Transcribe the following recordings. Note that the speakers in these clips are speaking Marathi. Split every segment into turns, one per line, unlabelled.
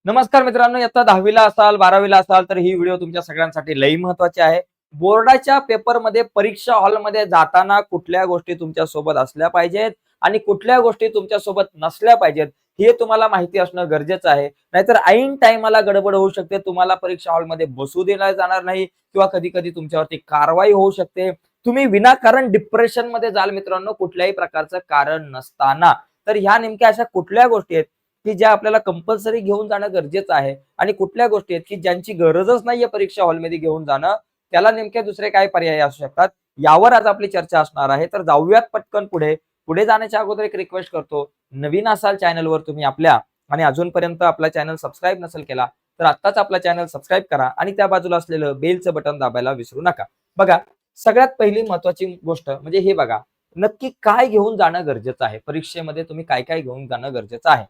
नमस्कार मित्रांनो, इयत्ता 10वीला असाल 12वीला असाल तर ही व्हिडिओ तुमच्या सगळ्यांसाठी लई महत्वाची आहे. बोर्डाच्या पेपरमध्ये परीक्षा हॉलमध्ये जाताना कुठल्या गोष्टी तुमच्या सोबत असल्या पाहिजेत आणि कुठल्या गोष्टी तुमच्या सोबत नसल्या पाहिजेत हे तुम्हाला माहिती असणं गरजेचं आहे. नाहीतर ऐन टाइमला गडबड होऊ शकते. तुम्हाला परीक्षा हॉलमध्ये बसू दिला जाणार नाही किंवा कधी-कधी तुमच्यावरती कारवाई होऊ शकते. तुम्ही विनाकारण डिप्रेशनमध्ये जाल मित्रांनो, कुठल्याही प्रकारचं कारण नसताना. तर ह्या नेमक्या अशा कुठल्या गोष्टी आहेत की ज्या आपल्याला कंपल्सरी घेऊन जाणं गरजेचं आहे आणि कुठल्या गोष्टी आहेत की ज्यांची गरजच नाहीये परीक्षा हॉलमध्ये घेऊन जाणं, त्याला नेमके दुसरे काय पर्याय असू शकतात, यावर आज आपली चर्चा असणार आहे. तर जाऊयात पटकन पुढे. पुढे जाण्याच्या अगोदर एक रिक्वेस्ट करतो, नवीन असाल चॅनलवर तुम्ही आपल्या आणि अजूनपर्यंत आपला चॅनल सबस्क्राईब नसेल केला, तर आत्ताच आपला चॅनल सबस्क्राईब करा आणि त्या बाजूला असलेलं बेलचं बटन दाबायला विसरू नका. बघा, सगळ्यात पहिली महत्वाची गोष्ट म्हणजे हे बघा, नक्की काय घेऊन जाणं गरजेचं आहे? परीक्षेमध्ये तुम्ही काय-काय घेऊन जाणं गरजेचं आहे?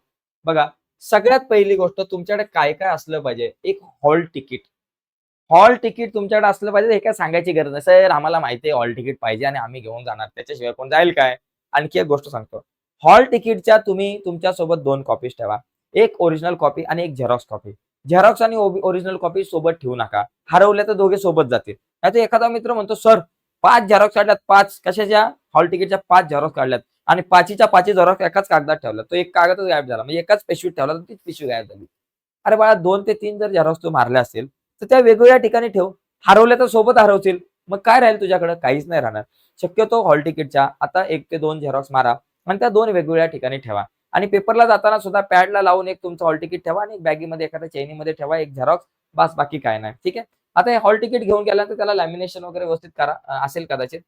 बघा, सगळ्यात पहिली गोष्ट तुमच्याकडे काय-काय असलं पाहिजे? एक हॉल तिकीट. हॉल तिकीट तुमच्याकडे असलं पाहिजे हे काय सांगायची गरज नाही. सर आम्हाला माहिती आहे हॉल तिकीट पाहिजे आणि आम्ही घेऊन जाणार. त्याच्याशिवाय कोण जाईल काय? आणखी एक गोष्ट सांगतो. हॉल तिकीटच्या तुम्ही तुमच्यासोबत 2 कॉपीज ठेवा. एक ओरिजिनल कॉपी आणि एक झेरॉक्स कॉपी. झेरॉक्स आणि ओरिजिनल कॉपी सोबत ठेवू नका. हरवल्या तर दोघे सोबत जातील. नाहीतर एखादा मित्र म्हणतो, "सर 5 झेरॉक्स काढल्यात 5 कशाच्या? हॉल तिकीटच्या 5 झेरॉक्स काढल्यात आणि 5च्या 5 झेरॉक्स एकाच कागदात ठेवला." तो एक कागदच गायब झाला. म्हणजे एकाच पिशवीत ठेवला तर तीच पिशवी गायब झाली. अरे बाळा 2 ते 3 जर झेरॉक्स तू मारले असेल, तर त्या वेगवेगळ्या ठिकाणी ठेव. हरवल्या तर सोबत हरवतील. मग काय राहील तुझ्याकडे? काहीच नाही राहणार. शक्यतो हॉल तिकीटच्या आता 1 ते 2 झेरॉक्स मारा आणि त्या 2 वेगवेगळ्या ठिकाणी ठेवा. आणि पेपरला जाताना सुद्धा पॅडला लावून एक तुमचं हॉल तिकीट ठेवा आणि एक बॅगीमध्ये एखाद्या चैनीमध्ये ठेवा, एक झेरॉक्स बास बाकी काय नाही. ठीक आहे. आता हे हॉल तिकीट घेऊन गेल्यानंतर त्याला लॅमिनेशन वगैरे व्यवस्थित करा. असेल कदाचित.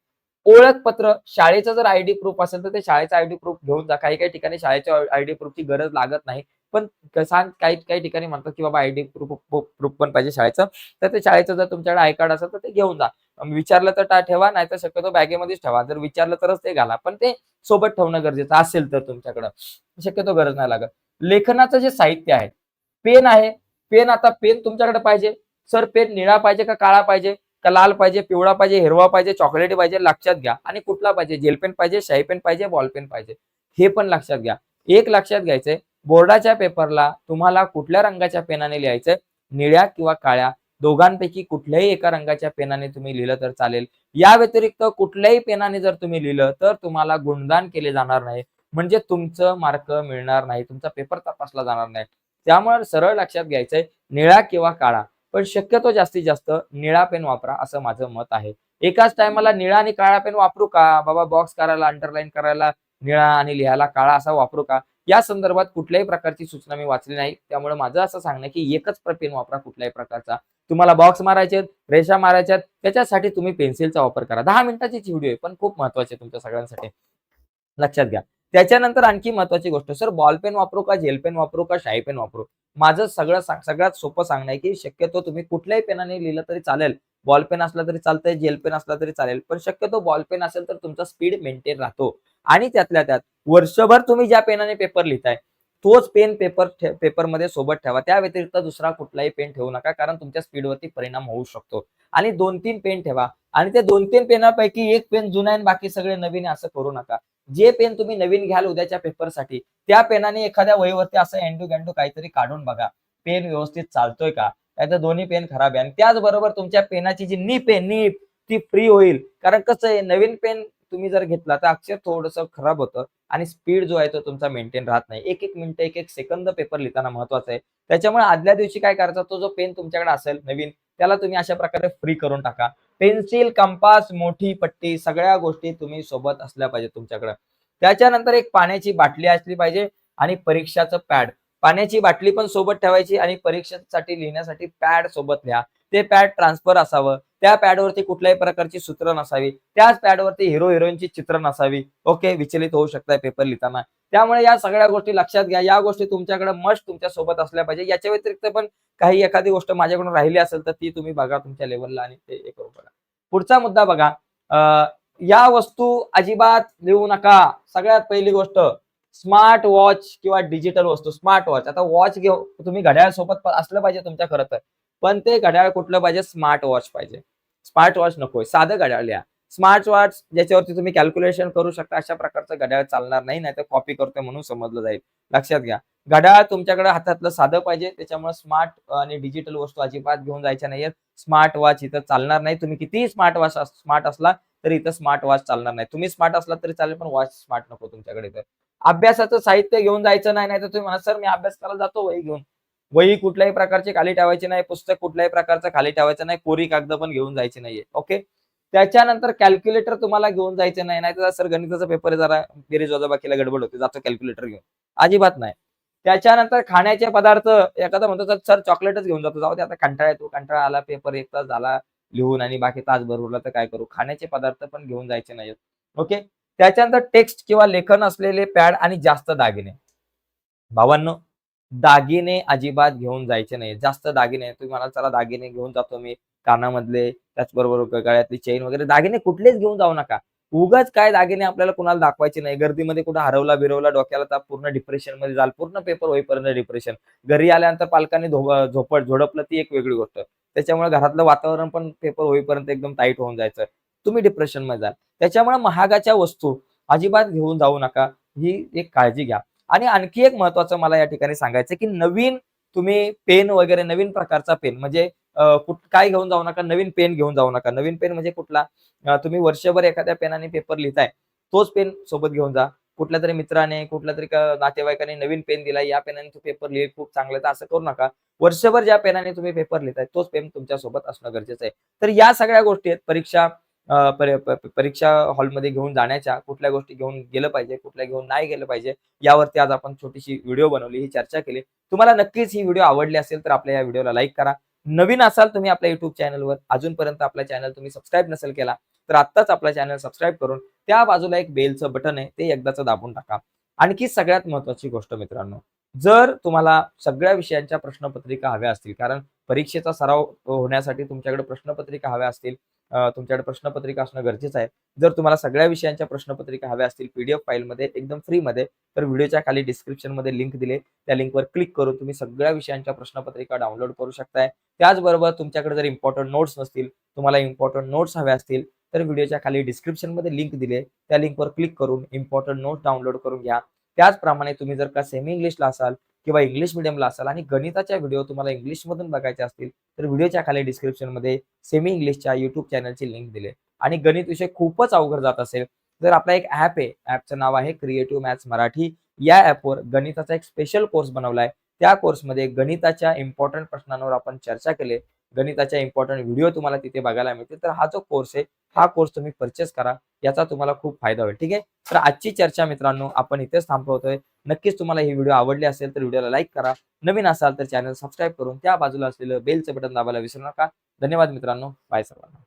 ओळखपत्र, शाळेचं जर आयडी प्रूफ असेल तर ते शाळेचा आयडी प्रूफ घेऊन जा. काही-काही ठिकाणी शाळेच्या आयडी प्रूफची गरज लागत नाही. पण सांग काही ठिकाणी म्हणतात, की बाबा आयडी प्रूफ प्रूफ पण पाहिजे शाळेचं. तर ते शाळेचं जर तुमच्याकडे आय कार्ड असेल तर ते घेऊन जा. विचारलं तर ठेवा, नाहीतर शक्यतो बॅगेमध्येच ठेवा. जर विचारलं तरच ते घाला. पण ते सोबत ठेवणं गरजेचं असेल तर तुमच्याकडं. शक्यतो गरज नाही लागत. लेखनाचं जे साहित्य आहे, पेन आहे. पेन आता पेन तुमच्याकडे पाहिजे. सर पेन निळा पाहिजे का काळा पाहिजे? का लाल पाहिजे, पिवळा पाहिजे, हिरवा पाहिजे, चॉकलेटी पाहिजे लक्षात घ्या आणि कुठला पाहिजे जेल पेन पाहिजे, शाई पेन पाहिजे, बॉल पेन पाहिजे. हे पण लक्षात घ्या. एक लक्षात घ्यायचंय, बोर्डाच्या पेपरला तुम्हाला कुठल्या रंगाच्या पेनाने लिहायचंय, निळ्या किंवा काळ्या दोघांपैकी कुठल्याही एका रंगाच्या पेनाने तुम्ही लिहिलं तर चालेल. या व्यतिरिक्त कुठल्याही पेनाने जर तुम्ही लिहिलं तर तुम्हाला गुणगान केले जाणार नाही. म्हणजे तुमचं मार्क मिळणार नाही. तुमचा पेपर तपासला जाणार नाही. त्यामुळे सरळ लक्षात घ्यायचंय निळा किंवा काळा. पण शक्यतो जास्तीत जास्त निळा पेन वापरा असं माझं मत आहे. एकाच टायमाला निळा आणि काळा पेन वापरू का? बाबा बॉक्स करायला, अंडरलाईन करायला निळा आणि लिहायला काळा असा वापरू का? या संदर्भात कुठल्याही प्रकारची सूचना मी वाचली नाही. त्यामुळे माझं असं सांगणं आहे, की एकच पेन वापरा कुठल्याही प्रकारचा. तुम्हाला बॉक्स मारायचे रेषा मारायच्या त्याच्यासाठी तुम्ही पेन्सिलचा वापर करा. 10 मिनिटाचीच व्हिडिओ आहे, पण खूप महत्त्वाची आहे तुमच्या सगळ्यांसाठी. लक्षात घ्या. त्याच्यानंतर आणखी महत्त्वाची गोष्ट, सर बॉल पेन वापरू का, जेल पेन वापरू का, शाई पेन वापरू? माझं सगळ्यात सोपं सांगणं आहे, की शक्यतो तुम्ही कुठल्याही पेनाने लिहिलं तरी चालेल. बॉल पेन असला तरी चालतंय, जेल पेन असला तरी चालेल. पण शक्यतो बॉल पेन असेल तर तुमचा स्पीड मेंटेन राहतो. आणि त्यातल्या त्यात वर्षभर तुम्ही ज्या पेनाने पेपर लिहिताय, तोच पेन पेपरमध्ये सोबत ठेवा. त्या व्यतिरिक्त दुसरा कुठलाही पेन ठेवू नका, कारण तुमच्या स्पीडवरती परिणाम होऊ शकतो. आणि 2-3 पेन ठेवा आणि ते 2-3 पेनापैकी 1 पेन जुना आहे आणि बाकी सगळे नवीन आहे असं करू नका. जे पेन तुम्ही नवीन घ्याल उद्याच्या पेपरसाठी, त्या पेनाने एखाद्या वहीवरती असं एंडू-गॅन्डू काहीतरी काढून बघा. पेन व्यवस्थित चालतोय का? नाहीतर दोन्ही पेन खराब आहे आणि त्याचबरोबर तुमच्या पेनाची जी नीब ती फ्री होईल. कारण कसं आहे नवीन पेन तुम्ही जर घेतला तर अक्षर थोडंसं खराब होतं आणि स्पीड जो आहे तो तुमचा मेंटेन राहत नाही. 1-1 मिनिटं, 1-1 सेकंद पेपर लिहिताना महत्वाचं आहे. त्याच्यामुळे आदल्या दिवशी काय करायचं, तो जो पेन तुमच्याकडे असेल नवीन, त्याला तुम्ही अशा प्रकारे फ्री करून टाका. पेन्सिल, कंपास, मोठी पट्टी सगळ्या गोष्टी तुम्ही सोबत असल्या पाहिजेत तुमच्याकडे. त्याच्यानंतर एक पाण्याची बाटली असली पाहिजे आणि परीक्षाचं पॅड. पाण्याची बाटली पण सोबत ठेवायची आणि परीक्षेसाठी लिहिण्यासाठी पॅड सोबत घ्या. ते पॅड ट्रान्सफर असावं. त्या पॅडवरती कुठल्याही प्रकारची सूत्र नसावी. त्याच पॅडवरती हिरो-हिरोईनची चित्र नसावी. ओके, विचलित होऊ शकताय पेपर लिहिताना. त्यामुळे या सगळ्या गोष्टी लक्षात घ्या. या गोष्टी तुमच्याकडे मस्ट तुमच्या सोबत असल्या पाहिजे. याच्या व्यतिरिक्त पण काही एखादी गोष्ट माझ्याकडून राहिली असेल तर ती तुम्ही बघा तुमच्या लेव्हलला आणि ते हे करून बघा. पुढचा मुद्दा बघा. या वस्तू अजिबात लिहू नका. सगळ्यात पहिली गोष्ट स्मार्ट वॉच किंवा डिजिटल वस्तू. स्मार्ट वॉच आता वॉच घेऊ तुम्ही घड्याळ सोबत असलं पाहिजे तुमच्या खरं तर. पण ते घड्याळ कुठलं पाहिजे? स्मार्ट वॉच पाहिजे. स्मार्ट वॉच नकोय. साधं घड्याळ लिहा. स्मार्ट वॉच ज्याच्यावरती तुम्ही कॅल्क्युलेशन करू शकता अशा प्रकारचं घड्याळ चालणार नाही, नाहीतर कॉपी करतोय म्हणून समजलं जाईल. लक्षात घ्या. घड्याळ तुमच्याकडे हातातलं साधं पाहिजे. त्याच्यामुळे स्मार्ट आणि डिजिटल वस्तू अजिबात घेऊन जायच्या नाहीयेत. स्मार्ट वॉच इथं चालणार नाही. तुम्ही कितीही स्मार्ट असला तरी इथं स्मार्ट वॉच चालणार नाही. तुम्ही स्मार्ट असला तरी चालेल, पण वॉच स्मार्ट नको तुमच्याकडे इथं. अभ्यासाचं साहित्य घेऊन जायचं नाही, नाहीतर तुम्ही म्हणा, "सर मी अभ्यास करायला जातो वही घेऊन." वही कुठल्याही प्रकारची खाली ठेवायची नाही, पुस्तक कुठल्याही प्रकारचं खाली ठेवायचं नाही, कोरी कागद पण घेऊन जायची नाहीये. ओके. त्याच्यानंतर कॅल्क्युलेटर तुम्हाला घेऊन जायचं नाही. नाहीतर सर गणिताचा पेपर आहे, जरा बेरीज वजाबाकीला गडबड होते, जातो कॅल्क्युलेटर घेऊन. अजिबात नाही. त्याच्यानंतर खाण्याचे पदार्थ एखादा म्हणतो, "तर सर चॉकलेटच घेऊन जातो." जाऊ दे, आता कंटाळा येतो. कंटाळा आला, पेपर 1 तास झाला लिहून आणि बाकी तासभर उरला तर काय करू? खाण्याचे पदार्थ पण घेऊन जायचे नाहीत. ओके. त्याच्यानंतर टेक्स्ट किंवा लेखन असलेले पॅड आणि जास्त दागिने. भावांनो, दागिने अजिबात घेऊन जायचे नाही. जास्त दागिने तुम्ही म्हणाल, "चला दागिने घेऊन जातो मी." कानामधले, त्याचबरोबर गळ्यातली चेन वगैरे दागिने कुठलेच घेऊन जाऊ नका. उगाच काय दागिने आपल्याला कुणाला दाखवायचे नाही. गर्दीमध्ये कुठे हरवला-बिरवला, डोक्याला ताप, पूर्ण डिप्रेशनमध्ये जाल. पूर्ण पेपर होईपर्यंत डिप्रेशन. घरी आल्यानंतर पालकांनी झोडपलं ती एक वेगळी गोष्ट. त्याच्यामुळे घरातलं वातावरण पण पेपर होईपर्यंत एकदम टाईट होऊन जायचं. तुम्ही डिप्रेशनमध्ये जाल. त्याच्यामुळे महागाच्या वस्तू अजिबात घेऊन जाऊ नका. ही एक काळजी घ्या. आणि आणखी एक महत्त्वाचं मला या ठिकाणी सांगायचं की नवीन तुम्ही पेन वगैरे नवीन प्रकारचा पेन म्हणजे काय घेऊन जाऊ नका, नवीन पेन घेऊन जाऊ नका. नवीन पेन म्हणजे कुठला? तुम्ही वर्षभर एखाद्या पेनाने पेपर लिहिताय, तोच पेन सोबत घेऊन जा. कुठल्यातरी मित्राने, कुठल्यातरी नातेवाईकाने नवीन पेन दिलाय, या पेनाने तू पेपर लिही, खूप चांगलं आहे, तर असं करू नका. वर्षभर ज्या पेनाने तुम्ही पेपर लिहिताय, तोच पेन तुमच्यासोबत असणं गरजेचं आहे. तर या सगळ्या गोष्टी आहेत परीक्षा परीक्षा हॉलमध्ये घेऊन जाण्याच्या, कुठल्या गोष्टी घेऊन गेलं पाहिजे, कुठल्या घेऊन नाही गेलं पाहिजे, यावरती आज आपण छोटीशी व्हिडिओ बनवली, ही चर्चा केली. तुम्हाला नक्कीच ही व्हिडिओ आवडली असेल, तर आपल्या या व्हिडिओला लाईक करा. नवीन असाल तुम्ही आपल्या YouTube चॅनलवर, अजूनपर्यंत आपला चॅनल तुम्ही सबस्क्राईब नसेल केला, तर आत्ताच आपला चॅनल सबस्क्राईब करून त्या बाजूला एक बेलचं बटन आहे, ते एकदाचं दाबून टाका. आणखी सगळ्यात महत्त्वाची गोष्ट मित्रांनो, जर तुम्हाला सगळ्या विषयांच्या प्रश्नपत्रिका हव्या असतील, कारण परीक्षेचा सराव होण्यासाठी तुमच्याकडे प्रश्नपत्रिका हव्या असतील, तुमच्याकडे प्रश्नपत्रिका असणं गरजेचं आहे. जर तुम्हाला सगळ्या विषयांच्या प्रश्नपत्रिका हव्या असतील PDF फाईलमध्ये एकदम फ्रीमध्ये, तर व्हिडिओच्या खाली डिस्क्रिप्शनमध्ये लिंक दिली त्या लिंकवर क्लिक करून तुम्ही सगळ्या विषयांच्या प्रश्नपत्रिका डाउनलोड करू शकताय. त्याचबरोबर तुमच्याकडे जर इम्पोर्टंट नोट्स नसतील, तुम्हाला इम्पोर्टंट नोट्स हव्या असतील, तर व्हिडिओच्या खाली डिस्क्रिप्शनमध्ये लिंक दिली त्या लिंकवर क्लिक करून इम्पोर्टंट नोट्स डाउनलोड करून घ्या. त्याचप्रमाणे तुम्ही जर का सेमी इंग्लिशला असाल किंवा इंग्लिश मीडियमला असाल आणि गणिताच्या व्हिडिओ तुम्हाला इंग्लिशमधून बघायचे असतील, तर व्हिडिओच्या खाली डिस्क्रिप्शनमध्ये सेमी इंग्लिशच्या YouTube चॅनलची लिंक दिली आणि गणित विषय खूपच अवघड जात असेल, तर आपला एक ॲप आहे. ॲपचं नाव आहे क्रिएटिव्ह मॅथ्स मराठी. या ॲपवर गणिताचा एक स्पेशल कोर्स बनवलाय. त्या कोर्समध्ये गणिताच्या इम्पोर्टंट प्रश्नांवर आपण चर्चा केली. गणिताच्या इम्पोर्टंट व्हिडिओ तुम्हाला तिथे बघायला मिळतील. तर हा जो कोर्स आहे, हा कोर्स तुम्ही पर्चेस करा. याचा तुम्हाला खूप फायदा होईल. ठीक आहे. तर आजची चर्चा मित्रांनो आपण इथेच थांबवतोय. नक्कीच तुम्हाला ही व्हिडिओ आवडली असेल तर व्हिडिओला लाईक करा. नवीन असाल तर चॅनल सबस्क्राईब करून त्या बाजूला असलेलं बेलचं बटन दाबायला विसरू नका. धन्यवाद मित्रांनो. बाय सर्वांना.